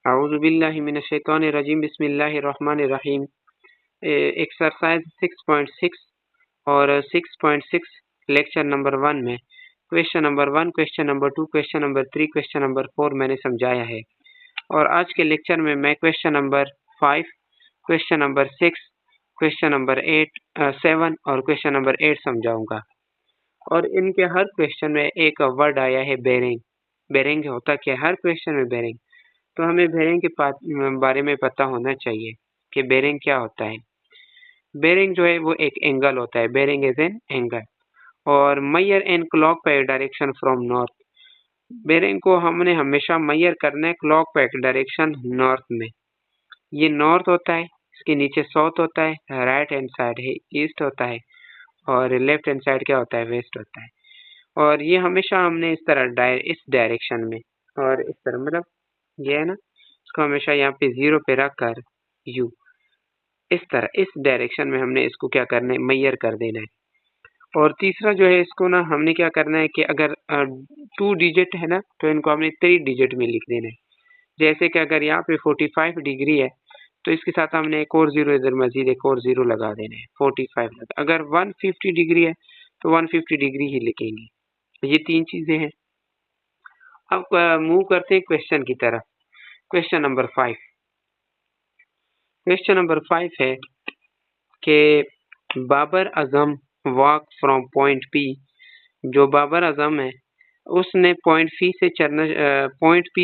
अऊज़ु बिल्लाहि मिनश शैतानिर रजीम बिस्मिल्लाहिर रहमानिर रहीम। एक्सरसाइज 6.6 और 6.6 lecture number 1 में question number 1, question number 2, question number 3, question number 4 मैंने समझाया है। और आज के लेक्चर में मैं question number 5, question number 6, question number 7 और क्वेश्चन नंबर 8 समझाऊंगा। और इनके हर क्वेश्चन में एक वर्ड आया है बेरिंग। बेरिंग होता क्या है? हर क्वेश्चन में बेरिंग। तो हमें बेरिंग के बारे में पता होना चाहिए कि बेरिंग क्या होता है। बेरिंग जो है वो एक एंगल होता है। Bearing is an angle. और measure in clockwise direction from north. Bearing को हमने हमेशा मेजर करना है क्लॉकवाइज डायरेक्शन नॉर्थ में। ये नॉर्थ होता है, इसके नीचे साउथ होता है, राइट हैंड साइड है ईस्ट होता है और लेफ्ट हैंड साइड क्या होता है? वेस्ट होता है। और ये हमेशा हमने इस तरह इस डायरेक्शन में और इस तरह मतलब ये है ना, इसको हमेशा यहाँ पे 0 पे रख कर यू इस तरह इस डायरेक्शन में हमने इसको क्या करना है? मेजर कर देना है। और तीसरा जो है इसको ना हमने क्या करना है कि अगर 2 डिजिट है ना तो इनको हमने 3 डिजिट में लिख देना है। जैसे कि अगर यहाँ पे 45 डिग्री है तो इसके साथ हमने एक और 0 इधर मजीद एक और 0 लगा देना है 45। अगर 150 डिग्री है तो 150 डिग्री ही लिखेंगे। ये 3 चीजें हैं। अब मूव करते हैं क्वेश्चन की तरफ। Question number 5। क्वेश्चन नंबर 5 है कि Babar Azam walk from point P. जो बाबर आजम है उसने पॉइंट पी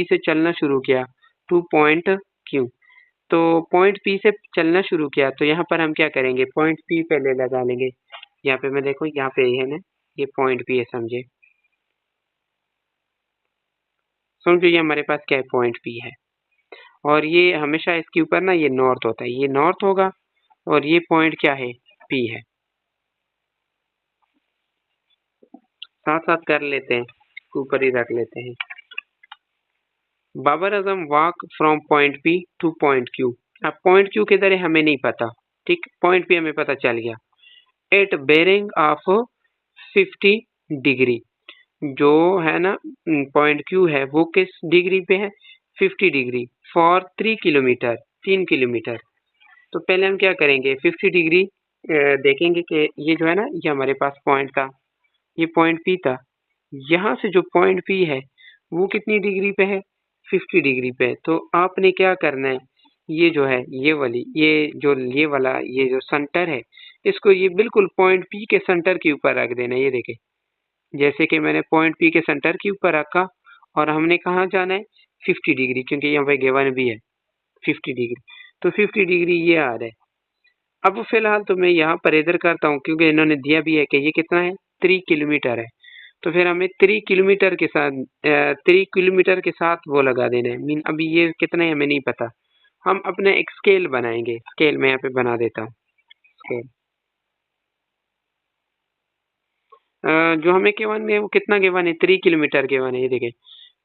से चलना शुरू किया टू पॉइंट क्यू। तो पॉइंट पी से चलना शुरू किया तो यहाँ पर हम क्या करेंगे? पॉइंट पी पहले लगा लेंगे। यहाँ पे मैं देखो यहाँ पे है ना, ये पॉइंट पी है, समझे? समझो ये हमारे पास क्या है? पॉइंट पी है। और ये हमेशा इसके ऊपर ना ये नॉर्थ होता है, ये नॉर्थ होगा और ये पॉइंट क्या है? पी है। साथ साथ कर लेते हैं, ऊपर ही रख लेते हैं। Babar Azam walk from point P to point Q. अब पॉइंट क्यू किधर है हमें नहीं पता, ठीक। पॉइंट पी हमें पता चल गया। At bearing of 50 degree. जो है ना पॉइंट क्यू है वो किस डिग्री पे है? 50 डिग्री फॉर 3 किलोमीटर, 3 किलोमीटर। तो पहले हम क्या करेंगे? 50 डिग्री देखेंगे कि ये जो है ना ये हमारे पास पॉइंट था, ये पॉइंट पी था। यहाँ से जो पॉइंट पी है वो कितनी डिग्री पे है? 50 डिग्री पे। तो आपने क्या करना है? ये जो है ये वाला ये जो सेंटर है इसको ये बिल्कुल पॉइंट पी के सेंटर के ऊपर रख देना। ये देखे जैसे कि मैंने पॉइंट पी के सेंटर के ऊपर रखा और हमने कहाँ जाना है? 50 डिग्री, क्योंकि यहाँ पे गिवन भी है 50 डिग्री। तो 50 डिग्री ये आ रहा है। अब फिलहाल तो मैं यहाँ पर इधर करता हूँ क्योंकि इन्होंने दिया भी है कि ये कितना है? 3 किलोमीटर है। तो फिर हमें 3 किलोमीटर के साथ 3 किलोमीटर के साथ वो लगा देना है। मीन अभी ये कितना है हमें नहीं पता। हम अपने एक स्केल बनाएंगे। स्केल मैं यहाँ पे बना देता हूँ। स्केल जो हमें गिवन है वो कितना गिवन है? 3 किलोमीटर गिवन है। ये देखें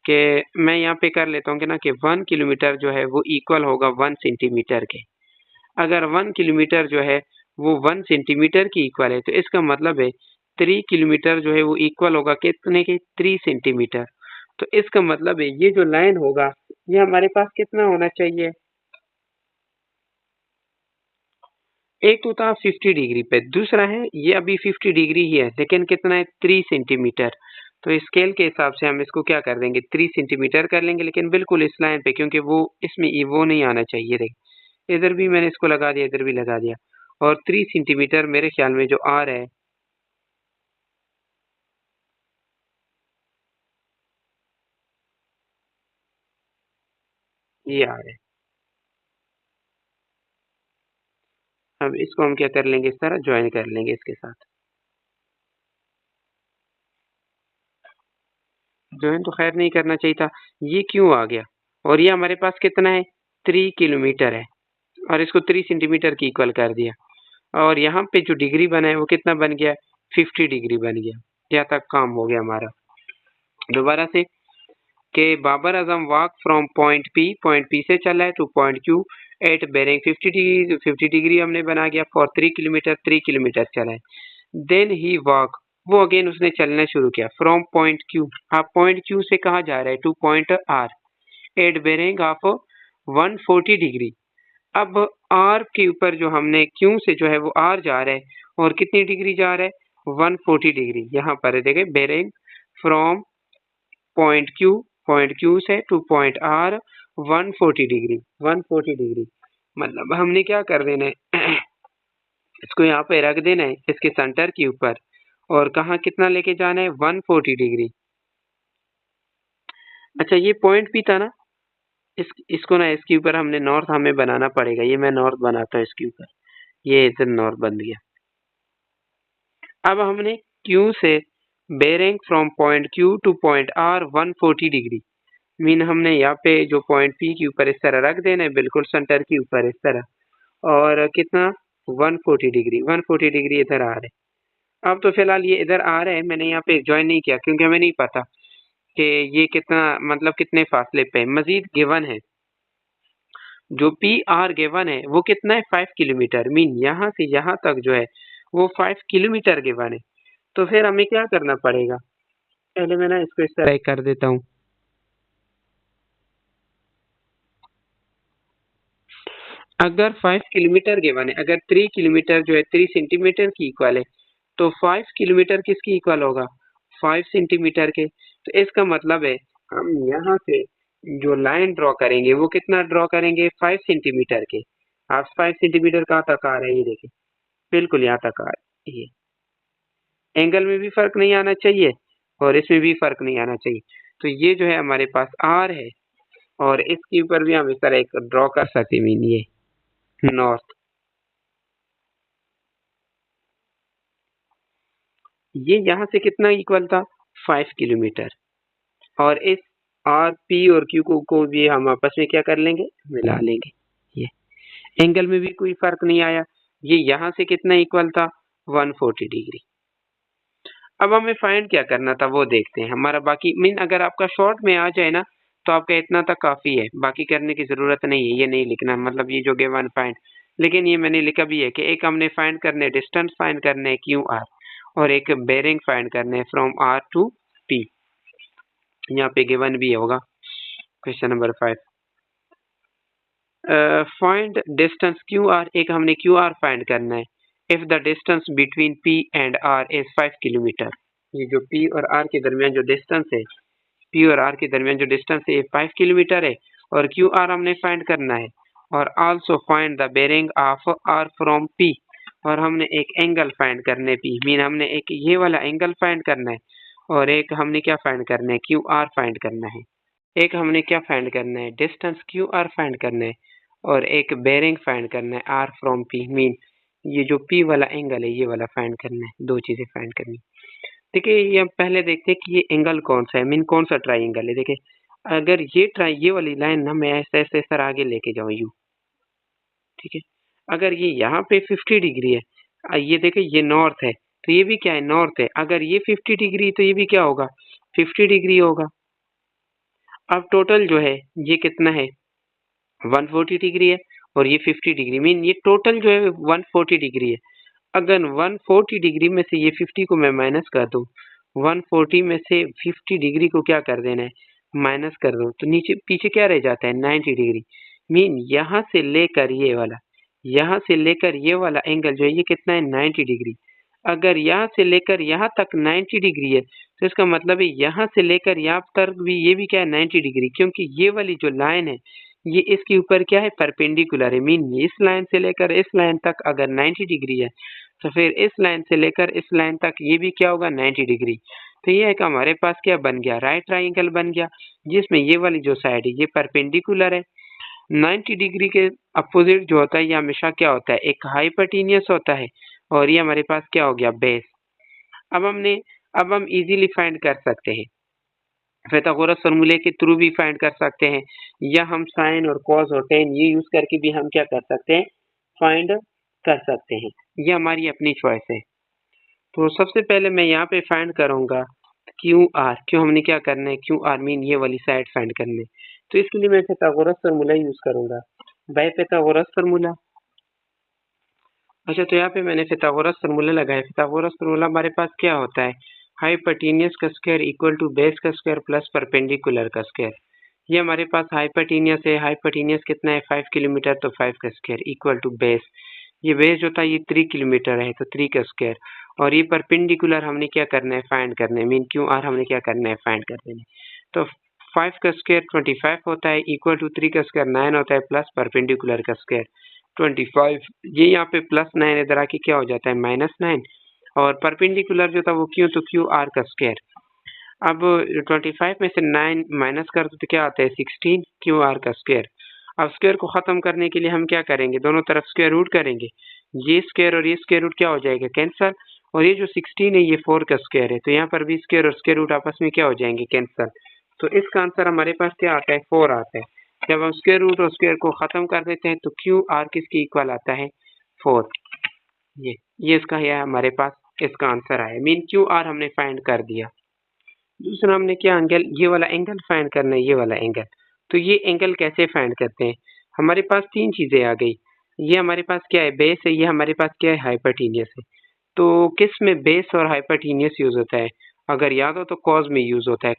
कि मैं यहाँ पे कर लेता हूँ कि ना कि 1 किलोमीटर जो है वो इक्वल होगा 1 सेंटीमीटर के। अगर 1 किलोमीटर जो है वो 1 सेंटीमीटर की इक्वल है तो इसका मतलब है 3 किलोमीटर जो है वो इक्वल होगा कितने के? 3 सेंटीमीटर। तो इसका मतलब है ये जो लाइन होगा ये हमारे पास कितना होना चाहिए? एक तो था 50 डिग्री पे, दूसरा है ये अभी 50 डिग्री ही है लेकिन कितना है? 3 सेंटीमीटर। तो स्केल के हिसाब से हम इसको क्या कर देंगे? 3 सेंटीमीटर कर लेंगे, लेकिन बिल्कुल इस लाइन पे, क्योंकि वो इसमें वो नहीं आना चाहिए। देख इधर भी मैंने इसको लगा दिया, इधर भी लगा दिया। और 3 सेंटीमीटर मेरे ख्याल में जो आ रहा है ये आ रहा है। अब इसको हम क्या कर लेंगे? इस तरह ज्वाइन कर लेंगे इसके साथ। ज्वाइन तो खैर नहीं करना चाहिए था, ये क्यों आ गया? और ये हमारे पास कितना है? 3 किलोमीटर है और इसको 3 सेंटीमीटर की इक्वल कर दिया। और यहाँ पे जो डिग्री बना है वो कितना बन गया? 50 डिग्री बन गया। यहाँ तक काम हो गया हमारा। दोबारा से कि Babar Azam walk from point P से चला है to point Q at bearing 50 degree. 50 degree हमने बना गया फॉर 3 किलोमीटर, 3 किलोमीटर चला है। देन ही वॉक, वो अगेन उसने चलना शुरू किया फ्रॉम पॉइंट क्यू। आप पॉइंट क्यू से कहाँ जा रहा है? To point R at bearing of 140 degree. अब R के ऊपर जो हमने Q से जो है वो R जा रहा है और कितनी डिग्री जा रहा है 140 डिग्री। यहाँ पर देखें बेरिंग फ्रॉम पॉइंट Q से to point R 140 degree 140 degree. मतलब हमने क्या कर देना है इसको यहाँ पे रख देना है इसके सेंटर के ऊपर और कहाँ कितना लेके जाना है 140 डिग्री। अच्छा ये पॉइंट भी था ना, इसको ना इसके ऊपर हमने नॉर्थ हमें बनाना पड़ेगा। ये मैं नॉर्थ बनाता हूँ इसके ऊपर, ये इधर नॉर्थ बन गया। अब हमने Q से bearing from point Q to point R 140 degree mean हमने यहाँ पे जो पॉइंट P के ऊपर इस तरह रख देना है, बिल्कुल सेंटर के ऊपर इस तरह, और कितना 140 डिग्री इधर आ रहा है। अब तो फिलहाल ये इधर आ रहा है, मैंने यहाँ पे ज्वाइन नहीं किया क्योंकि हमें नहीं पता कि ये कितना मतलब कितने फासले पे है। मजीद गिवन है जो PR गिवन है वो कितना है 5 किलोमीटर मीन यहाँ से यहाँ तक जो है वो 5 किलोमीटर गिवन है। तो फिर हमें क्या करना पड़ेगा, पहले मैं ना इसको इस तरह कर देता हूँ। अगर 5 किलोमीटर गिवन है, अगर 3 किलोमीटर जो है 3 सेंटीमीटर की इक्वल है तो 5 किलोमीटर किसकी इक्वल होगा 5 सेंटीमीटर के। तो इसका मतलब है हम यहाँ से जो लाइन ड्रॉ करेंगे वो कितना ड्रॉ करेंगे 5 सेंटीमीटर के। आप 5 सेंटीमीटर कहाँ तक आ रहा है ये देखिए, बिल्कुल यहाँ तक आ रहा है। ये एंगल में भी फर्क नहीं आना चाहिए और इसमें भी फर्क नहीं आना चाहिए। तो ये जो है हमारे पास R है और इसके ऊपर भी हम इस तरह एक ड्रॉ कर सकते हैं मीन ये नॉर्थ। ये यहाँ से कितना इक्वल था 5 किलोमीटर और इस R P और Q को भी हम आपस में क्या कर लेंगे मिला लेंगे। ये एंगल में भी कोई फर्क नहीं आया। ये यहाँ से कितना इक्वल था 140 डिग्री। अब हमें फाइंड क्या करना था वो देखते हैं। हमारा बाकी मीन अगर आपका शॉर्ट में आ जाए ना तो आपका इतना तक काफ़ी है, बाकी करने की ज़रूरत नहीं है। ये नहीं लिखना मतलब ये जो गिवन फाइंड, लेकिन ये मैंने लिखा भी है कि एक हमने फाइंड करने डिस्टेंस फाइंड करने है QR और एक बेरिंग फाइंड करने है फ्रॉम R टू P। यहाँ पे गिवन भी होगा question number 5। Find distance QR, एक हमने QR फाइंड करना है if the distance between P and R is 5 kilometre. ये जो P और R के दरमियान जो डिस्टेंस है, P और R के दरमियान जो डिस्टेंस है 5 किलोमीटर है और QR हमने फाइंड करना है। और also find the bearing of R from P, और हमने एक एंगल फाइंड करने P मीन हमने एक ये वाला एंगल फाइंड करना है और एक हमने क्या फाइंड करना है QR फाइंड करना है। एक हमने क्या फाइंड करना है डिस्टेंस QR फाइंड करना है और एक बेरिंग फाइंड करना है R फ्रॉम P मीन ये जो P वाला एंगल है ये वाला फाइंड करना है। दो चीज़ें फाइंड करनी। देखिए ये हम पहले देखते हैं कि ये एंगल कौन सा है मीन कौन सा ट्राइंगल है। देखिए अगर ये वाली लाइन ना मैं ऐसे ऐसे सर आगे लेके जाऊँ यू, ठीक है, अगर ये यहाँ पे 50 डिग्री है, ये देखिए ये नॉर्थ है तो ये भी क्या है नॉर्थ है। अगर ये 50 डिग्री तो ये भी क्या होगा 50 डिग्री होगा। अब टोटल जो है ये कितना है 140 डिग्री है और ये 50 डिग्री मीन ये टोटल जो है 140 डिग्री है। अगर 140 डिग्री में से ये 50 को मैं माइनस कर दूं, 140 में से 50 डिग्री को क्या कर देना है माइनस कर दो तो नीचे पीछे क्या रह जाता है 90 डिग्री मीन यहाँ से लेकर ये वाला, यहाँ से लेकर ये वाला एंगल जो है ये कितना है 90 डिग्री। अगर यहाँ से लेकर यहाँ तक 90 डिग्री है तो इसका मतलब है यहाँ से लेकर यहाँ तक भी ये भी क्या है 90 डिग्री, क्योंकि ये वाली जो लाइन है ये इसके ऊपर क्या है परपेंडिकुलर है मीन इस लाइन से लेकर इस लाइन तक अगर 90 डिग्री है तो फिर इस लाइन से लेकर इस लाइन तक ये भी क्या होगा 90 डिग्री। तो ये एक हमारे पास क्या बन गया राइट ट्राइंगल बन गया जिसमें ये वाली जो साइड है ये परपेंडिकुलर है। 90 डिग्री के अपोजिट जो होता है ये हमेशा क्या होता है एक हाइपोटेन्यूस होता है और ये हमारे पास क्या हो गया बेस। अब हम इजीली फाइंड कर सकते हैं, पाइथागोरस फार्मूले के थ्रू भी फाइंड कर सकते हैं या हम साइन और कॉस और टेन ये यूज करके भी हम क्या कर सकते हैं फाइंड कर सकते हैं। ये हमारी अपनी चॉइस है। तो सबसे पहले मैं यहाँ पे फाइंड करूँगा QR। क्यों हमने क्या करना है QR मीन ये वाली साइड फाइंड करनी है। तो इसके लिए मैं पाइथागोरस फार्मूला यूज करूँगा बाय पाइथागोरस फार्मूला। अच्छा तो यहाँ पे मैंने पाइथागोरस फार्मूला लगाया। पाइथागोरस फार्मूला हमारे पास क्या होता है हाइपोटेन्यूस का स्क्वायर इक्वल टू बेस का स्क्वायर प्लस परपेंडिकुलर का स्क्वायर। ये हमारे पास हाइपोटेनियस है, हाइपोटेनियस कितना है 5 किलोमीटर, तो 5 का स्क्वायर इक्वल टू बेस, ये बेस जो था ये 3 किलोमीटर है तो 3 का स्क्वायर, और ये परपेंडिकुलर हमने क्या करना है फाइंड करना है, मीन क्यू आर हमने क्या करना है फाइंड कर देना है। तो 5 का स्क्वायर 25 होता है इक्वल टू 3 का स्क्वायर 9 होता है प्लस परपेंडिकुलर का स्क्वायर 25, ये यहाँ पे प्लस 9 इधर आके क्या हो जाता है -9, और परपेंडिकुलर जो था वो क्यू, तो क्यू आर का स्क्वायर। अब 25 में से 9 माइनस कर दो तो क्या आता है 16 क्यू आर का स्क्वायर। अब स्क्वायर को खत्म करने के लिए हम क्या करेंगे, दोनों तरफ स्क्वायर रूट करेंगे, ये स्क्वायर और ये स्क्वायर रूट क्या हो जाएगा कैंसल, और ये जो 16 है ये 4 का स्क्वायर है, तो यहाँ पर भी स्क्वायर और स्क्वायर रूट आपस में क्या हो जाएंगे कैंसल। तो इसका आंसर हमारे पास क्या आता है 4 आता है। जब हम स्क्वायर रूट और स्क्वायर को खत्म कर देते हैं तो क्यू आर किसके इक्वल आता है 4। ये इसका है हमारे पास इसका आंसर आया, मीन क्यू आर हमने फाइंड कर दिया। दूसरा हमने क्या एंगल, ये वाला एंगल फाइंड करना है, ये वाला एंगल। तो ये एंगल कैसे फाइंड करते हैं, हमारे पास 3 चीजें आ गई। ये हमारे पास क्या है बेस है, ये हमारे पास क्या है हाइपोटेनियस है। तो किस में बेस और हाइपोटेनियस यूज होता है, अगर याद हो तो कॉज में यूज होता है,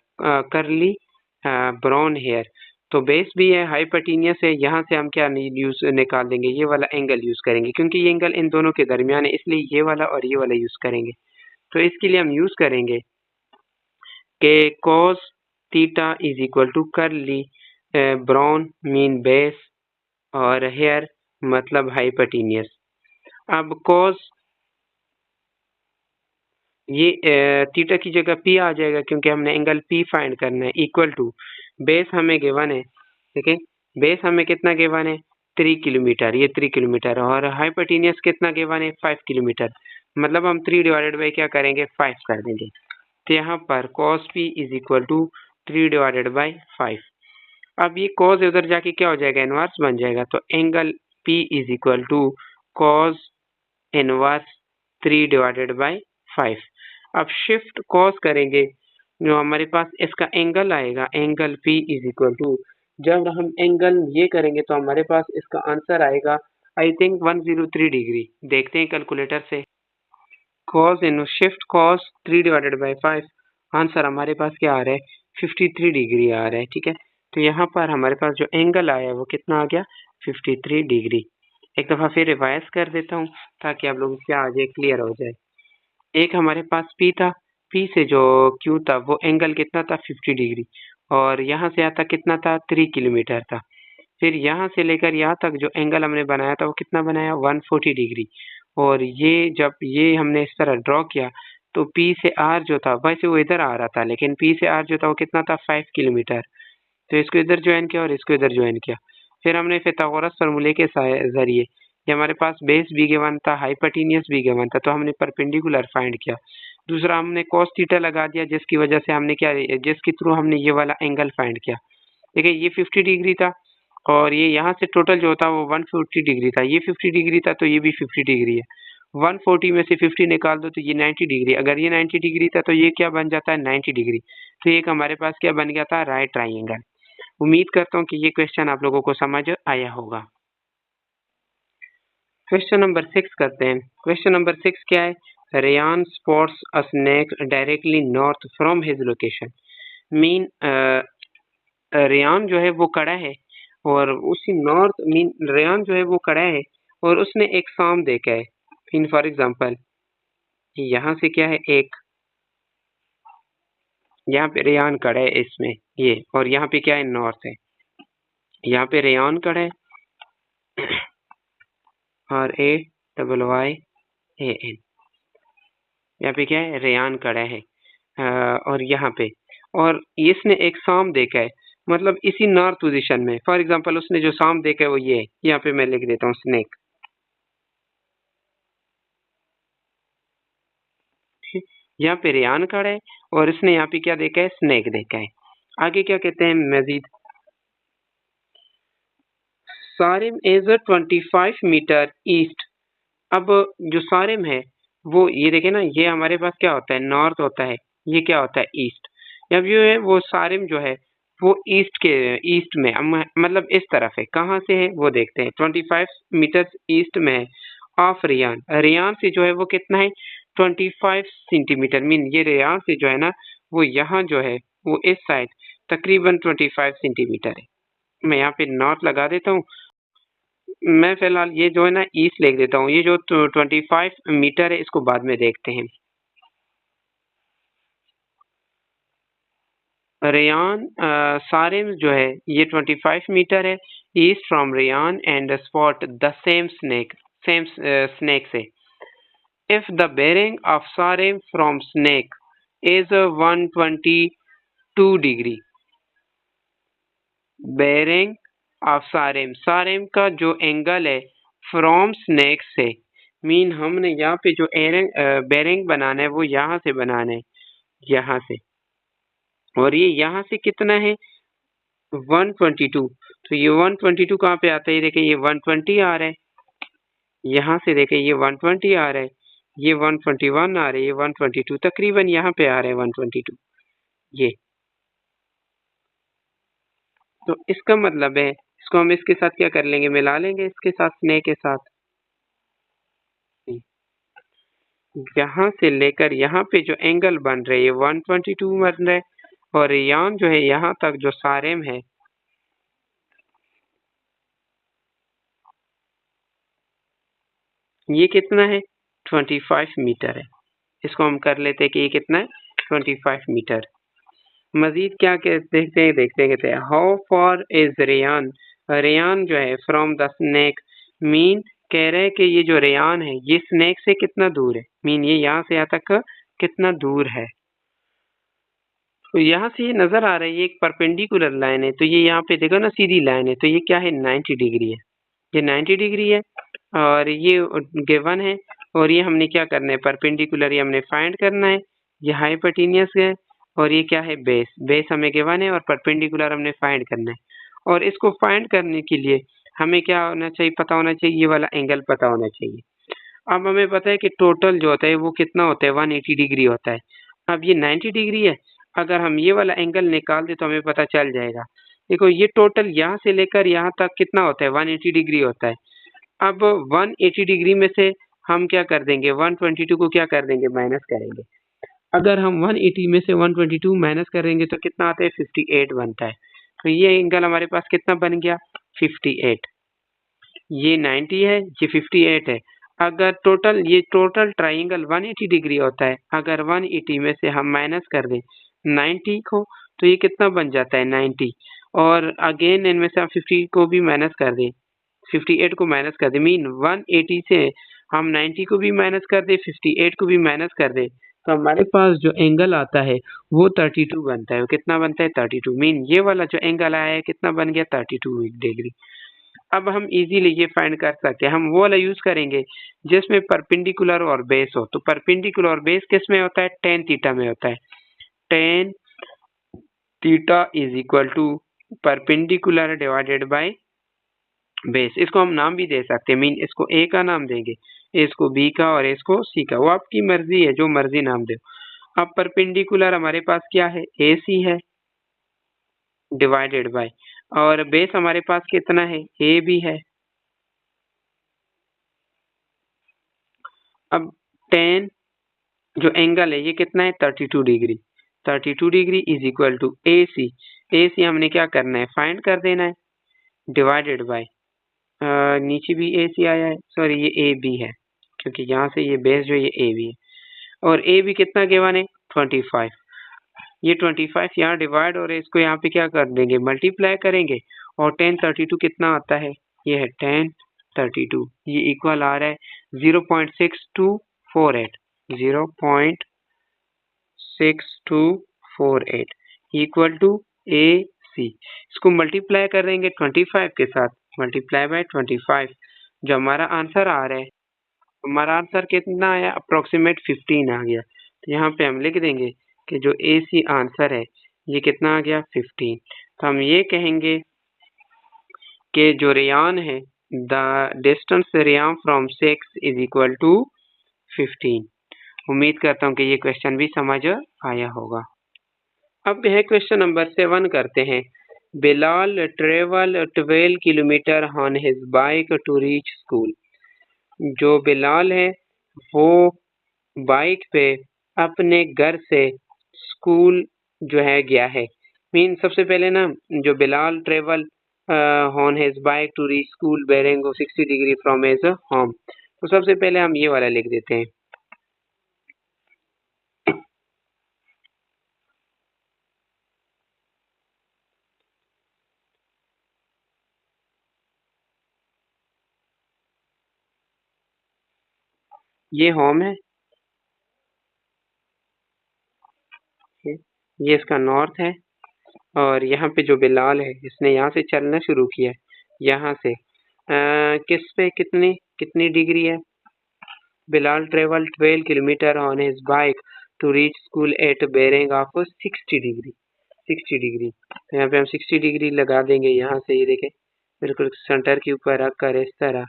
करली ब्राउन हेयर। तो बेस भी है हाइपोटेनियस है, यहाँ से हम क्या यूज निकाल देंगे, ये वाला एंगल यूज करेंगे, क्योंकि ये एंगल इन दोनों के दरमियान है, इसलिए ये वाला और ये वाला यूज करेंगे। तो इसके लिए हम यूज करेंगे कि cos theta is equal to curly brown mean base और हेयर मतलब हाइपोटेनियस। अब cos ये थीटा की जगह p आ जाएगा, क्योंकि हमने एंगल p फाइंड करना है, इक्वल टू बेस हमें गिवन है, ठीक है, बेस हमें कितना गिवन है 3 किलोमीटर, ये 3 किलोमीटर, और हाइपोटेनियस कितना गिवन है 5 किलोमीटर, मतलब हम 3 डिवाइडेड बाई क्या करेंगे 5 कर देंगे। तो यहाँ पर cos p is equal to 3 divided by 5। अब ये cos उधर जाके क्या हो जाएगा इनवर्स बन जाएगा, तो angle p is equal to cos inverse 3 divided by 5। अब शिफ्ट cos करेंगे, जो हमारे पास इसका एंगल आएगा, angle p is equal to, जब हम एंगल ये करेंगे तो हमारे पास इसका आंसर आएगा आई थिंक 103 डिग्री। देखते हैं कैलकुलेटर से, cos in shift cos 3 divided by 5, answer हमारे पास क्या आ रहा है 53 डिग्री आ रहा है, ठीक है। तो यहाँ पर हमारे पास जो एंगल आया है वो कितना आ गया 53 डिग्री। एक दफ़ा फिर रिवाइज कर देता हूँ ताकि आप लोगों को क्या आ जाए क्लियर हो जाए। एक हमारे पास P था, P से जो Q था वो एंगल कितना था 50 डिग्री, और यहाँ से आता कितना था 3 किलोमीटर था। फिर यहाँ से लेकर यहाँ तक जो एंगल हमने बनाया था वो कितना बनाया 140 डिग्री, और ये जब ये हमने इस तरह ड्रॉ किया तो P से R जो था, वैसे वो इधर आ रहा था, लेकिन P से R जो था वो कितना था 5 किलोमीटर। तो इसको इधर ज्वाइन किया और इसको इधर ज्वाइन किया। फिर हमने फिथागोरस फार्मूले के जरिए, ये हमारे पास बेस भी गिवन था, हाइपोटेनियस भी गिवन था, तो हमने परपेंडिकुलर फाइंड किया। दूसरा हमने cos थीटा लगा दिया, जिसकी वजह से हमने क्या, जिसके थ्रू हमने ये वाला एंगल फाइंड किया। देखिए ये 50 डिग्री था, और ये यहाँ से टोटल जो था वो 140 डिग्री था, ये 50 डिग्री था तो ये भी 50 डिग्री है। 140 में से 50 निकाल दो तो ये 90 डिग्री, अगर ये 90 डिग्री था तो ये क्या बन जाता है 90 डिग्री। तो एक हमारे पास क्या बन गया था राइट ट्राइंगल। उम्मीद करता हूँ कि ये क्वेश्चन आप लोगों को समझ आया होगा। क्वेश्चन नंबर 6 करते हैं। क्वेश्चन नंबर 6 क्या है, Rayan spots a snake directly north from his location. Mean Rayan जो है वो खड़ा है और उसी नॉर्थ, मीन रेयान जो है वो खड़ा है और उसने एक सांप देखा है। इन फॉर एग्जांपल यहाँ से क्या है एक, यहाँ पे रेयान खड़ा है इसमें ये, और यहाँ पे क्या है नॉर्थ है, यहाँ पे रेयान खड़ा है और RAYAN, यहाँ पे क्या है रेयान खड़ा है और यहाँ पे, और इसने एक सांप देखा है, मतलब इसी नॉर्थ पोजीशन में। फॉर एग्जांपल उसने जो सांप देखा है वो ये है, यहाँ पे मैं लिख देता हूँ स्नेक। यहाँ पे रेयान खड़ा है और इसने यहाँ पे क्या देखा है स्नेक देखा है। आगे क्या कहते हैं मजीद, सारिम इज 25 मीटर ईस्ट। अब जो सारिम है वो ये देखे ना, ये हमारे पास क्या होता है नॉर्थ होता है, ये क्या होता है ईस्ट। अब जो है वो सारिम जो है वो ईस्ट में, मतलब इस तरफ है। कहाँ से है वो देखते हैं, 25 मीटर ईस्ट में है ऑफ रियान। रियान से जो है वो कितना है 25 सेंटीमीटर, मीन ये रियान से जो है ना वो यहाँ जो है वो इस साइड तकरीबन 25 सेंटीमीटर है। मैं यहाँ पे नॉट लगा देता हूँ। मैं फिलहाल ये जो है ना ईस्ट लिख देता हूँ। ये जो 25 मीटर है इसको बाद में देखते हैं। रेयान सारिम जो है ये 25 मीटर है east from Rayan and spot the same snake से। If the bearing of Sarim from snake is 122 degree, bearing of Sarim का जो एंगल है फ्रॉम स्नेक से, मीन हमने यहाँ पे जो बेरिंग बनाना है वो यहाँ से बनाना है, यहाँ से, और ये यहाँ से कितना है 122। तो ये 122 कहाँ पे आता है? देखिए ये 120 आ रहा है, यहाँ से देखिए ये 120 आ रहा है, ये 121 आ रहा है, ये 122 तकरीबन यहाँ पे आ रहा है 122 ये। तो इसका मतलब है इसको हम इसके साथ क्या कर लेंगे, मिला लेंगे इसके साथ, स्नेक के साथ। यहाँ से लेकर यहाँ पे जो एंगल बन रहे हैं 122 बन रहे, और यहाँ जो है यहाँ तक जो सारेम है ये कितना है 25 मीटर है। इसको हम कर लेते हैं कि ये कितना है 25 मीटर। मजीद क्या देखते हैं how far is Rayan, Rayan जो है फ्रॉम द स्नेक, मीन कह रहे हैं कि ये जो रेयान है ये स्नेक से कितना दूर है, मीन ये यहाँ से यहाँ तक कितना दूर है। तो यहाँ से ये नजर आ रहा है ये एक परपेंडिकुलर लाइन है, तो ये यहाँ पे देखो ना सीधी लाइन है, तो ये क्या है 90 डिग्री है, ये 90 डिग्री है और ये गिवन है। और ये हमने क्या करना है परपेंडिकुलर, ये हमने फाइंड करना है। ये हाइपोटेन्यूस है और ये क्या है बेस, बेस हमें गिवन है और परपेंडिकुलर हमने फाइंड करना है। और इसको फाइंड करने के लिए हमें क्या होना चाहिए, पता होना चाहिए, ये वाला एंगल पता होना चाहिए। अब हमें पता है कि टोटल जो होता है वो कितना होता है 180 डिग्री होता है। अब ये 90 डिग्री है, अगर हम ये वाला एंगल निकाल दे तो हमें पता चल जाएगा। देखो ये टोटल यहाँ से लेकर यहाँ तक कितना होता है 180 डिग्री होता है। अब 180 डिग्री में से हम क्या कर देंगे 122 को क्या कर देंगे माइनस करेंगे। अगर हम 180 में से 122 माइनस करेंगे तो कितना आता है 58 बनता है। तो ये एंगल हमारे पास कितना बन गया 58। ये 90 है, ये 58 है। अगर टोटल ये टोटल ट्राइंगल 180 डिग्री होता है, अगर 180 में से हम माइनस कर दें 90 को तो ये कितना बन जाता है 90। और अगेन इनमें से हम 50 को भी माइनस कर दें, 58 को माइनस कर दें, मीन 180 से हम 90 को भी माइनस कर दें, 58 को भी माइनस कर दें, तो हमारे पास जो एंगल आता है वो 32 बनता है। वो कितना बनता है 32, मीन ये वाला जो एंगल आया है कितना बन गया 32 डिग्री। अब हम इजीली ये फाइंड कर सकते हैं, हम वो वाला यूज करेंगे जिसमें परपेंडिकुलर और बेस हो। तो परपेंडिकुलर और बेस किस में होता है टेन थीटा में होता है। Tan theta is equal to perpendicular divided by base. इसको हम नाम भी दे सकते हैं, मीन इसको ए का नाम देंगे, इसको बी का और इसको सी का, वो आपकी मर्जी है, जो मर्जी नाम दे। अब परपेंडिकुलर हमारे पास क्या है ए सी है डिवाइडेड बाय, और बेस हमारे पास कितना है ए बी है। अब टेन जो एंगल है ये कितना है 32 degree, 32 degree is equal to A C हमने क्या करना है फाइंड कर देना है डिवाइडेड बाय, नीचे भी ए सी आया है, सॉरी ये ए बी है क्योंकि यहाँ से ये बेस जो ये ए बी है, और ए बी कितना गिवन है 25। ये 25 यहाँ डिवाइड और इसको यहाँ पे क्या कर देंगे मल्टीप्लाई करेंगे, और 1032 कितना आता है ये है 1032, ये इक्वल आ रहा है 0.6248, 0.6248 इक्वल टू ए सी। इसको मल्टीप्लाई करेंगे 25 के साथ, मल्टीप्लाई बाय 25, जो हमारा आंसर आ रहा है, हमारा आंसर कितना आया अप्रोक्सीमेट 15 आ गया। तो यहाँ पे हम लिख देंगे कि जो ए सी आंसर है ये कितना आ गया 15। तो हम ये कहेंगे कि जो रेयान है the distance Rayan from 6 is equal to 15। उम्मीद करता हूँ कि ये क्वेश्चन भी समझ आया होगा। अब यह क्वेश्चन नंबर 7 करते हैं। Bilal travel 12 kilometre on his bike to reach school. जो बिलाल है वो बाइक पे अपने घर से स्कूल जो है गया है, मीन सबसे पहले ना जो Bilal travel on his bike to reach school bearing 60 degree from his home, तो सबसे पहले हम ये वाला लिख देते हैं। ये होम है, ये इसका नॉर्थ है, और यहाँ पे जो बिलाल है इसने यहाँ से चलना शुरू किया है, यहाँ से किस पे कितनी कितनी डिग्री है? Bilal travel 12 kilometre on his bike to reach school at bearing of 60 degree. 60 degree, तो यहाँ पे हम 60 डिग्री लगा देंगे। यहाँ से ये देखें बिल्कुल सेंटर के ऊपर रख कर इस तरह,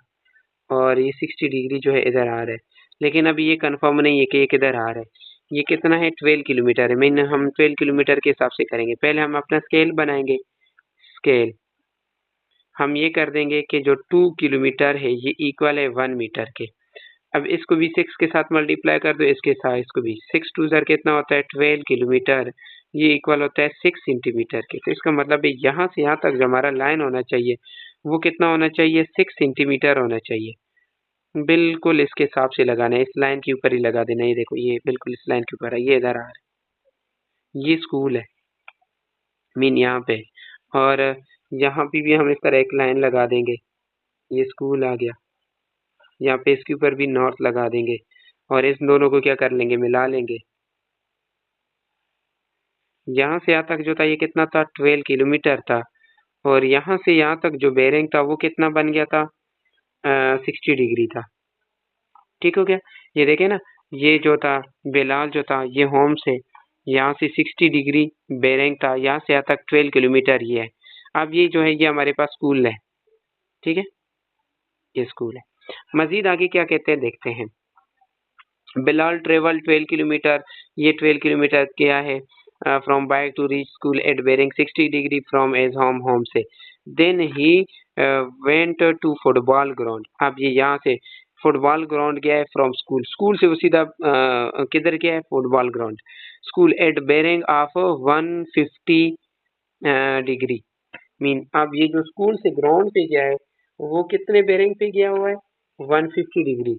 और ये 60 डिग्री जो है इधर आ रहा है, लेकिन अभी ये कंफर्म नहीं है कि ये किधर आ रहा है। ये कितना है? 12 किलोमीटर है। मीन हम 12 किलोमीटर के हिसाब से करेंगे। पहले हम अपना स्केल बनाएंगे। स्केल हम ये कर देंगे कि जो 2 किलोमीटर है ये इक्वल है 1 मीटर के। अब इसको भी 6 के साथ मल्टीप्लाई कर दो, इसके साथ इसको भी। 6 टू ज़र कितना होता है? 12 किलोमीटर। ये इक्वल होता है 6 सेंटीमीटर के। तो इसका मतलब है यहाँ से यहाँ तक जो हमारा लाइन होना चाहिए वो कितना होना चाहिए? 6 सेंटीमीटर होना चाहिए। बिल्कुल इसके हिसाब से लगाना है, इस लाइन के ऊपर ही लगा देना है। ये देखो ये बिल्कुल इस लाइन के ऊपर है, ये इधर आ रहा है। ये स्कूल है, मीन यहाँ पे, और यहाँ पे भी हम इस तरह एक लाइन लगा देंगे। ये स्कूल आ गया, यहाँ पे इसके ऊपर भी नॉर्थ लगा देंगे, और इस दोनों को क्या कर लेंगे? मिला लेंगे। यहाँ से यहाँ तक जो था ये कितना था? 12 किलोमीटर था, और यहाँ से यहाँ तक जो बेरिंग था वो कितना बन गया था? 60 डिग्री था। ठीक हो गया? ये देखे ना, ये जो था बिलाल जो था ये होम से यहाँ से 60 डिग्री बेरिंग था, यहाँ से यहाँ तक 12 किलोमीटर ये है। अब ये जो है ये हमारे पास स्कूल है। ठीक है, ये स्कूल है। मजीद आगे क्या कहते हैं देखते हैं। बिलाल ट्रेवल 12 किलोमीटर, ये 12 किलोमीटर क्या है? From bike to reach school at bearing 60 degree from as home, home से। Then he went to football ground. अब ये यहाँ से फुटबॉल ग्राउंड गया है फ्रॉम स्कूल, स्कूल से वो सीधा किधर गया है? Football ground. School at bearing of 150 degree. Mean अब ये जो स्कूल से ग्राउंड पे गया है वो कितने बेरिंग पे गया हुआ है? 150 डिग्री।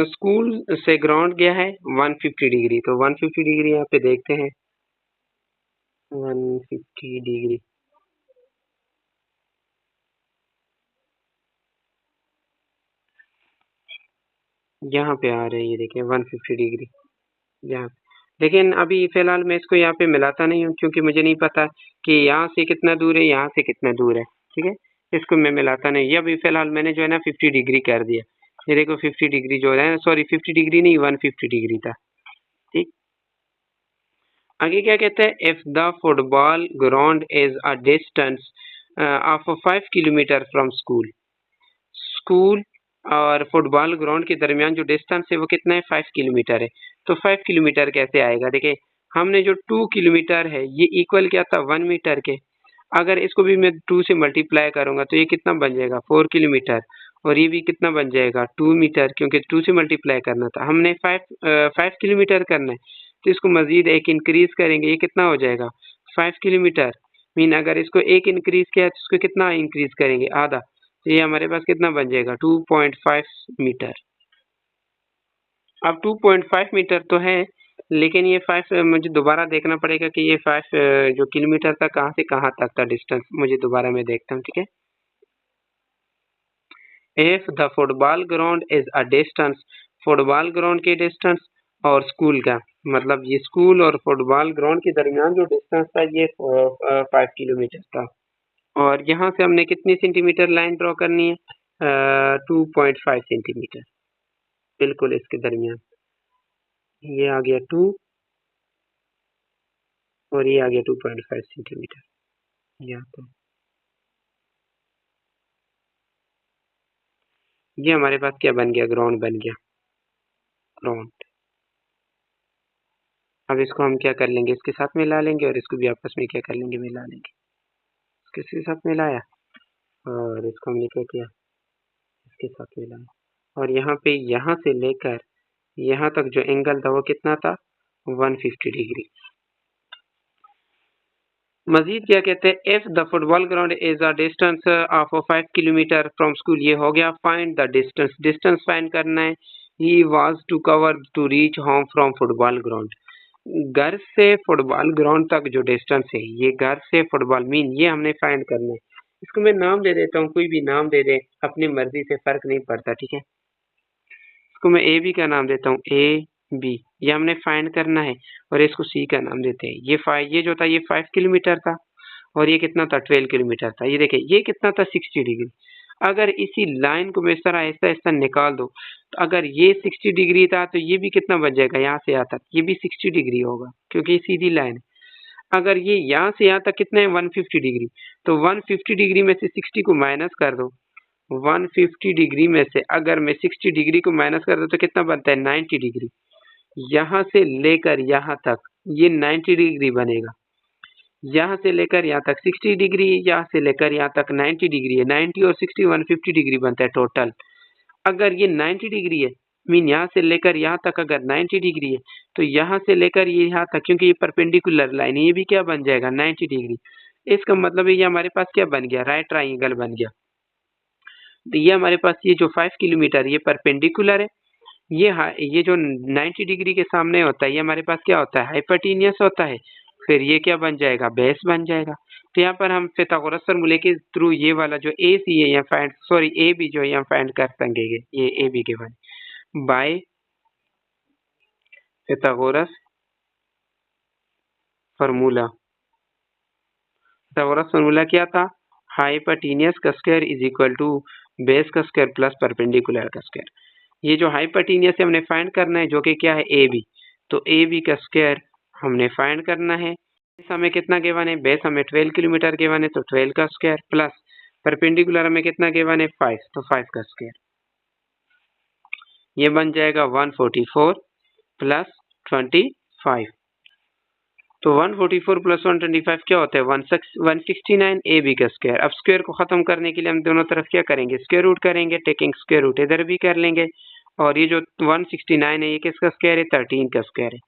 स्कूल से ग्राउंड गया है 150 डिग्री, तो 150 डिग्री यहाँ पे देखते हैं। 150 डिग्री, यहाँ पे आ रहे हैं, ये देखें 150 डिग्री यहाँ पे। लेकिन अभी फिलहाल मैं इसको यहाँ पे मिलाता नहीं हूँ, क्योंकि मुझे नहीं पता कि यहाँ से कितना दूर है, यहाँ से कितना दूर है। ठीक है, इसको मैं मिलाता नहीं। ये अभी फिलहाल मैंने जो है ना 50 डिग्री कर दिया। ये देखो 50 डिग्री जो है, सॉरी 50 डिग्री नहीं, 150 डिग्री था। ठीक, आगे क्या कहते हैं? If the football ground is a distance of 5 kilometre from school. School और फुटबॉल ग्राउंड के दरमियान जो डिस्टेंस है वो कितना है? 5 किलोमीटर है। तो 5 किलोमीटर कैसे आएगा? देखिए, हमने जो 2 किलोमीटर है ये इक्वल क्या था? 1 मीटर के। अगर इसको भी मैं 2 से मल्टीप्लाई करूंगा तो ये कितना बन जाएगा? 4 किलोमीटर। और ये भी कितना बन जाएगा? 2 मीटर, क्योंकि 2 से मल्टीप्लाई करना था हमने। 5 किलोमीटर करना है, तो इसको मजीद एक इंक्रीज करेंगे, ये कितना हो जाएगा? 5 किलोमीटर। मीन अगर इसको एक इंक्रीज किया तो इसको कितना इंक्रीज करेंगे? आधा। तो ये हमारे पास कितना बन जाएगा? 2.5 मीटर। अब 2.5 मीटर तो है, लेकिन ये 5 मुझे दोबारा देखना पड़ेगा कि ये 5 जो किलोमीटर था कहाँ से कहाँ तक था डिस्टेंस, मुझे दोबारा मैं देखता हूँ। ठीक है, if the football ground is a distance, football ground की डिस्टेंस और स्कूल का, मतलब ये स्कूल और फुटबॉल ग्राउंड के दरमियान जो डिस्टेंस था ये 5 किलोमीटर था। और यहाँ से हमने कितनी सेंटीमीटर लाइन ड्रॉ करनी है? 2.5 सेंटीमीटर, बिल्कुल इसके दरमियान। ये आ गया 2, और ये आ गया 2.5 सेंटीमीटर। यहाँ पर ये हमारे पास क्या बन गया? ग्राउंड बन गया, ग्राउंड। अब इसको हम क्या कर लेंगे? इसके साथ मिला लेंगे, और इसको भी आपस में क्या कर लेंगे? मिला लेंगे। किसके साथ मिलाया? और इसको हमने क्या किया? इसके साथ मिलाया। और यहाँ पे यहाँ से लेकर यहाँ तक जो एंगल था वो कितना था? 150 डिग्री। मजीद क्या कहते हैं, if the football ground is a distance of 5 kilometre from school, ये हो गया। Find the distance, distance find करना है। He was to cover to reach home from football ground, घर से फुटबॉल ग्राउंड तक जो डिस्टेंस है, ये घर से फुटबॉल मीन ये हमने फाइंड करना है। इसको मैं नाम दे देता हूँ, कोई भी नाम दे दे, अपनी मर्जी से, फर्क नहीं पड़ता, ठीक है। इसको मैं ए बी का नाम देता हूँ, ए बी, ये हमने फाइंड करना है। और इसको सी का नाम देते हैं। ये जो था ये 5 किलोमीटर था, और ये कितना था, 12 किलोमीटर था। ये देखिए ये कितना था, 60 डिग्री। अगर इसी लाइन को मैं इस तरह ऐसा ऐसा निकाल दो, तो अगर ये 60 डिग्री था तो ये भी कितना बन जाएगा, यहाँ से यहाँ तक ये भी 60 डिग्री होगा, क्योंकि ये सीधी लाइन है। अगर ये यहाँ से यहाँ तक कितना है, 150 डिग्री, तो 150 डिग्री में से 60 को माइनस कर दो। 150 डिग्री में से अगर मैं 60 डिग्री को माइनस कर दूं तो कितना बनता है, 90 डिग्री। यहाँ से लेकर यहाँ तक ये 90 डिग्री बनेगा। यहाँ से लेकर यहाँ तक 60 डिग्री, यहाँ से लेकर यहाँ तक 90 डिग्री है। 90 और 60 150 डिग्री बनता है टोटल। अगर ये 90 डिग्री है, मीन यहाँ से लेकर यहाँ तक अगर 90 डिग्री है, तो यहाँ से लेकर ये यहाँ तक, क्योंकि ये परपेंडिकुलर लाइन है, ये भी क्या बन जाएगा, 90 डिग्री। इसका मतलब है ये हमारे पास क्या बन गया, राइट ट्राइंगल बन गया। तो ये हमारे पास ये जो 5 किलोमीटर ये परपेंडिकुलर है। ये जो 90 डिग्री के सामने होता है, ये हमारे पास क्या होता है, हाइपोटेन्यूस होता है। फिर ये क्या बन जाएगा, बेस बन जाएगा। तो यहाँ पर हम पिथागोरस फॉर्मूले के थ्रू ये वाला जो ए सी है, ए बी जो है यहाँ फाइंड कर सकेंगे, ये ए बी के by Pythagoras formula. Pythagoras formula क्या था, हाइपोटेन्यूस का square is equal to base का स्क्वायर प्लस परपेंडिकुलर का स्क्वायर। ये जो हाइपोटेन्यूस है हमने फाइंड करना है, जो कि क्या है, ए बी। तो ए बी का स्क्वायर हमने फाइंड करना है। बेस हमें कितना गिवन है, बेस हमें 12 किलोमीटर गिवन है, तो 12 का स्क्वायर प्लस परपेंडिकुलर हमें कितना गिवन है, 5, तो 5 का स्क्वायर। ये बन जाएगा 144 प्लस 25। तो 144 प्लस 125 क्या होता है, 169 ए बी का स्क्वायर। अब स्क्वायर को खत्म करने के लिए हम दोनों तरफ क्या करेंगे, स्क्वायर रूट करेंगे। टेकिंग स्क्वायर रूट इधर भी कर लेंगे। और ये जो 169 है, ये किसका स्क्वायर है, 13 का स्क्वायर है।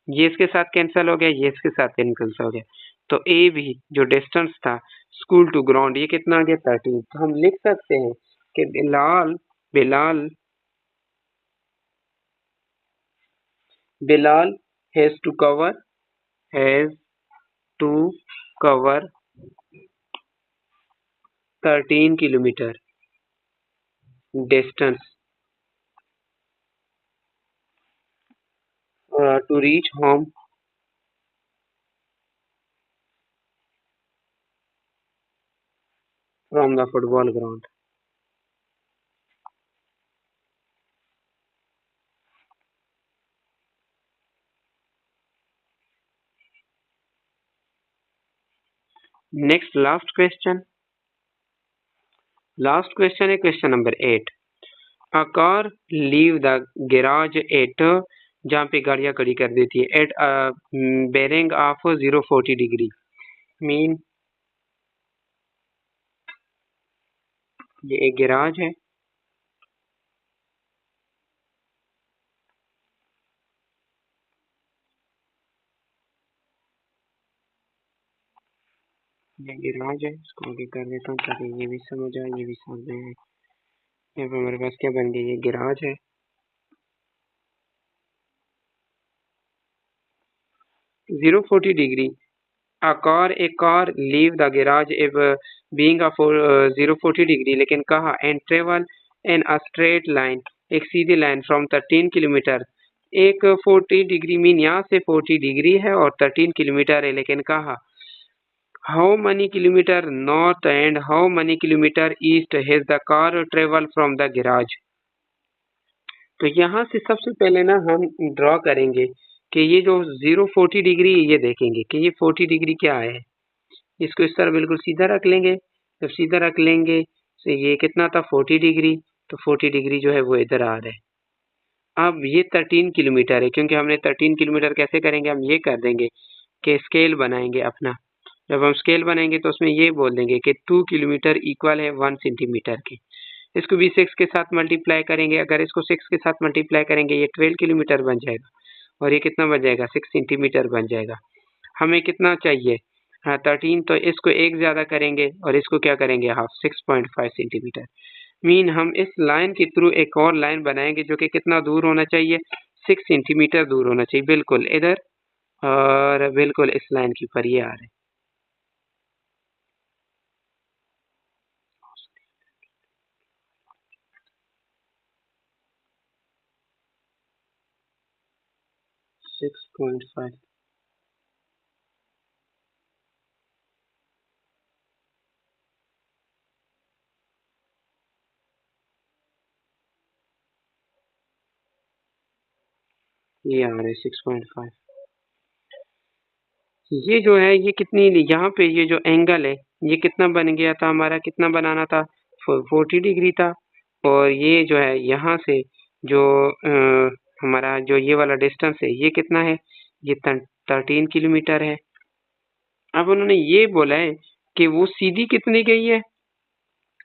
ये इसके साथ कैंसिल हो गया, ये इसके साथ कैंसिल हो गया। तो ए बी जो डिस्टेंस था स्कूल टू ग्राउंड, ये कितना आ गया, 13। तो हम लिख सकते हैं कि Bilal has to cover 13 kilometre distance to reach home from the football ground. Next, last question है question number 8. A car leave the garage at, जहाँ पे गाड़ियाँ खड़ी कर देती है, at a bearing of 040 degree, mean ये एक गैराज है। ये गैराज है, इसको आगे कर देता हूँ ताकि ये भी समझ आए, ये भी समझ में आए। यहाँ पे हमारे पास क्या बन गया, ये गैराज है। 040 degree. A car leave the garage if being a 040 degree, लेकिन कहा and travel in a straight line, एक सीधी लाइन from 13 किलोमीटर। एक 40 डिग्री मीन यहाँ से 40 डिग्री है और 13 किलोमीटर है, लेकिन कहा how many kilometre north and how many kilometre east has the car travel from the garage। तो यहाँ से सबसे पहले ना हम ड्रॉ करेंगे कि ये जो 040 डिग्री, ये देखेंगे कि ये 40 डिग्री क्या है। इसको इस तरह बिल्कुल सीधा रख लेंगे। जब सीधा रख लेंगे तो ये कितना था, 40 डिग्री। तो 40 डिग्री जो है वो इधर आ रहा है। अब ये 13 किलोमीटर है, क्योंकि हमने 13 किलोमीटर कैसे करेंगे, हम ये कर देंगे कि स्केल बनाएंगे अपना। जब हम स्केल बनाएंगे तो उसमें ये बोल देंगे कि 2 किलोमीटर इक्वल है 1 सेंटीमीटर के। इसको भी 6 के साथ मल्टीप्लाई करेंगे। अगर इसको 6 के साथ मल्टीप्लाई करेंगे ये 12 किलोमीटर बन जाएगा, और ये कितना बन जाएगा, 6 सेंटीमीटर बन जाएगा। हमें कितना चाहिए, हाँ 13, तो इसको एक ज़्यादा करेंगे और इसको क्या करेंगे हाफ, 6.5 सेंटीमीटर। मीन हम इस लाइन के थ्रू एक और लाइन बनाएंगे जो कि कितना दूर होना चाहिए, 6 सेंटीमीटर दूर होना चाहिए, बिल्कुल इधर और बिल्कुल इस लाइन के ऊपर ये आ रहे हैं। 6.5 ये आ रहे हैं 6.5। ये जो है ये कितनी, यहाँ पे ये जो एंगल है ये कितना बन गया था हमारा, कितना बनाना था, 40 डिग्री था। और ये जो है यहाँ से जो हमारा जो ये वाला डिस्टेंस है ये कितना है, ये 13 किलोमीटर है। अब उन्होंने ये बोला है कि वो सीधी कितनी गई है,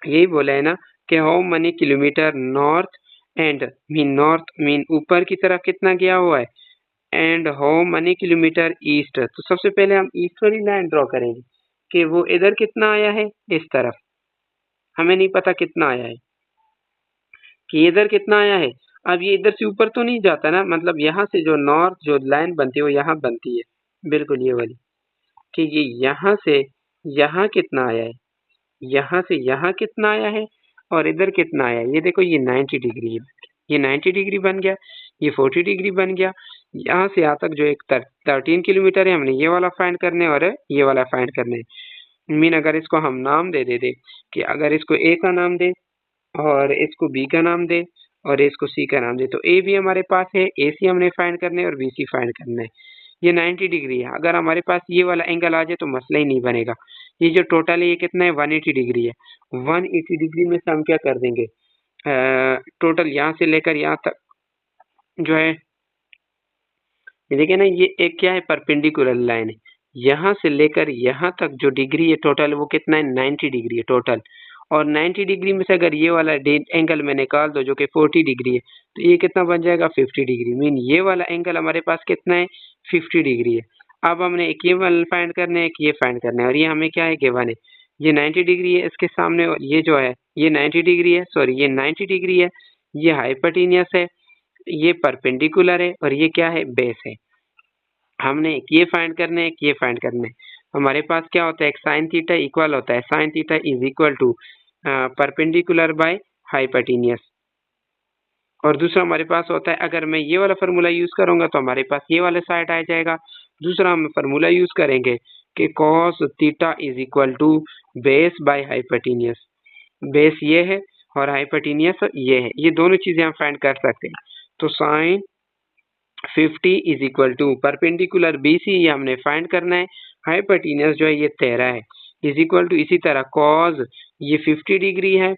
यही बोला है ना कि how many kilometre north and north mean ऊपर की तरफ कितना गया हुआ है, and how many kilometre east. तो सबसे पहले हम ईस्ट वाली लाइन ड्रॉ करेंगे कि वो इधर कितना आया है, इस तरफ हमें नहीं पता कितना आया है कि इधर कितना आया है। अब ये इधर से ऊपर तो नहीं जाता ना, मतलब यहाँ से जो नॉर्थ जो लाइन बनती है वो यहाँ बनती है, बिल्कुल ये वाली, कि ये यहाँ से यहाँ कितना आया है, यहाँ से यहाँ कितना आया है और इधर कितना आया है। ये देखो ये 90 डिग्री है, ये 90 डिग्री बन गया, ये 40 डिग्री बन गया। यहाँ से यहाँ तक जो एक 13 किलोमीटर है, हमने ये वाला फाइंड करने और ये वाला फाइंड करने। मीन अगर इसको हम नाम दे दे कि अगर इसको ए का नाम दे और इसको बी का नाम दे और इसको सी का नाम दे, तो ए भी हमारे पास है, ए सी हमने फाइंड करना है और बी सी फाइंड करना है। ये 90 डिग्री है, अगर हमारे पास ये वाला एंगल आ जाए तो मसला ही नहीं बनेगा। ये जो टोटल है ये कितना है, 180 डिग्री है। 180 डिग्री में से हम क्या कर देंगे, टोटल यहाँ से लेकर यहाँ तक जो है, ये देखिए ना ये एक क्या है, परपेंडिकुलर लाइन है। यहाँ से लेकर यहाँ तक जो डिग्री है टोटल वो कितना है, 90 डिग्री है टोटल। और 90 डिग्री में से अगर ये वाला एंगल में निकाल दो जो कि 40 डिग्री है, तो ये कितना बन जाएगा, 50 डिग्री। मीन ये वाला एंगल हमारे पास कितना है, 50 डिग्री है। अब हमने एक ये वाला फाइंड करना है, एक ये फाइंड करना है, और ये हमें क्या है, गिवन है। ये 90 डिग्री है इसके सामने, और ये जो है ये 90 डिग्री है, सॉरी ये 90 डिग्री है, ये हाइपोटेन्यूस है, ये परपेंडिकुलर है, और ये क्या है, बेस है। हमने एक ये फाइंड करना है, एक ये फाइंड करना है। हमारे पास क्या होता है, एक साइन थीटा इक्वल होता है, sine theta is equal to perpendicular by hypotenuse. और दूसरा हमारे पास होता है, अगर मैं ये वाला फार्मूला यूज करूंगा तो हमारे पास ये वाला साइड आ जाएगा। दूसरा हम फार्मूला यूज करेंगे कि cos theta is equal to base by hypotenuse. Base ये है और हाइपोटेन्यूस ये है, ये दोनों चीजें हम फाइंड कर सकते हैं। तो sine 50 is equal to perpendicular BC ये हमने फाइंड करना है, हाइपोटेन्यूस जो है ये 13 है, इज इक्वल टू इसी तरह कॉस ये 50 डिग्री है,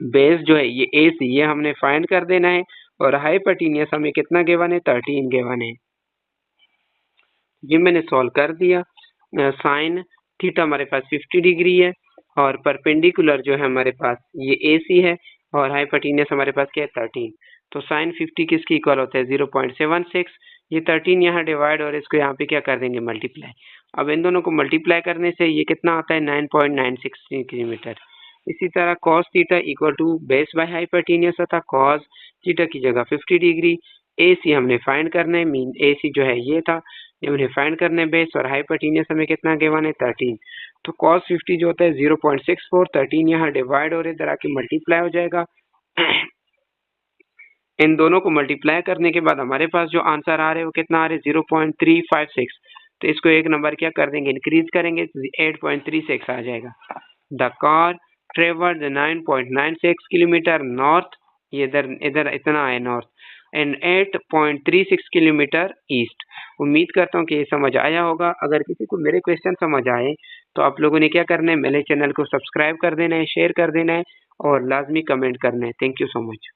बेस जो है ये AC ये हमने फाइंड कर देना है, और हाइपोटेन्यूस हमें कितना गिवन है, 13 गिवन है। ये मैंने सॉल्व कर दिया। साइन थीटा हमारे पास 50 डिग्री है और परपेंडिकुलर जो है हमारे पास ये AC है, और हाइपोटेन्यूस हमारे पास क्या है, 13। तो साइन 50 किसकी इक्वल होता है, 0.76। ये 13 यहाँ डिवाइड और इसको यहाँ पे क्या कर देंगे, मल्टीप्लाई। अब इन दोनों को मल्टीप्लाई करने से ये कितना आता है, 9.96 किलोमीटर। इसी तरह cos theta equal to base by hypotenuse होता, cos थीटा की जगह 50 डिग्री। AC हमने फाइंड करना है, मीन AC जो है ये था, ये हमने फाइंड करना है बेस, और हाइपोटेन्यूस हमें कितना गिवन है, 13। तो cos 50 जो होता है 0.64, 13 यहाँ डिवाइड और इधर आके मल्टीप्लाई हो जाएगा। इन दोनों को मल्टीप्लाई करने के बाद हमारे पास जो आंसर आ रहे हैं वो कितना आ रहे हैं, 0.356। तो इसको एक नंबर क्या कर देंगे, इंक्रीज करेंगे, 8.36 आ जाएगा। द कार ट्रेवर्ड 9.96 किलोमीटर नॉर्थ, ये इधर इधर इतना है नॉर्थ, एंड 8.36 किलोमीटर ईस्ट। उम्मीद करता हूँ कि ये समझ आया होगा। अगर किसी को मेरे क्वेश्चन समझ आए तो आप लोगों ने क्या करना है, मेरे चैनल को सब्सक्राइब कर देना है, शेयर कर देना है और लाजमी कमेंट करना है। Thank you so much.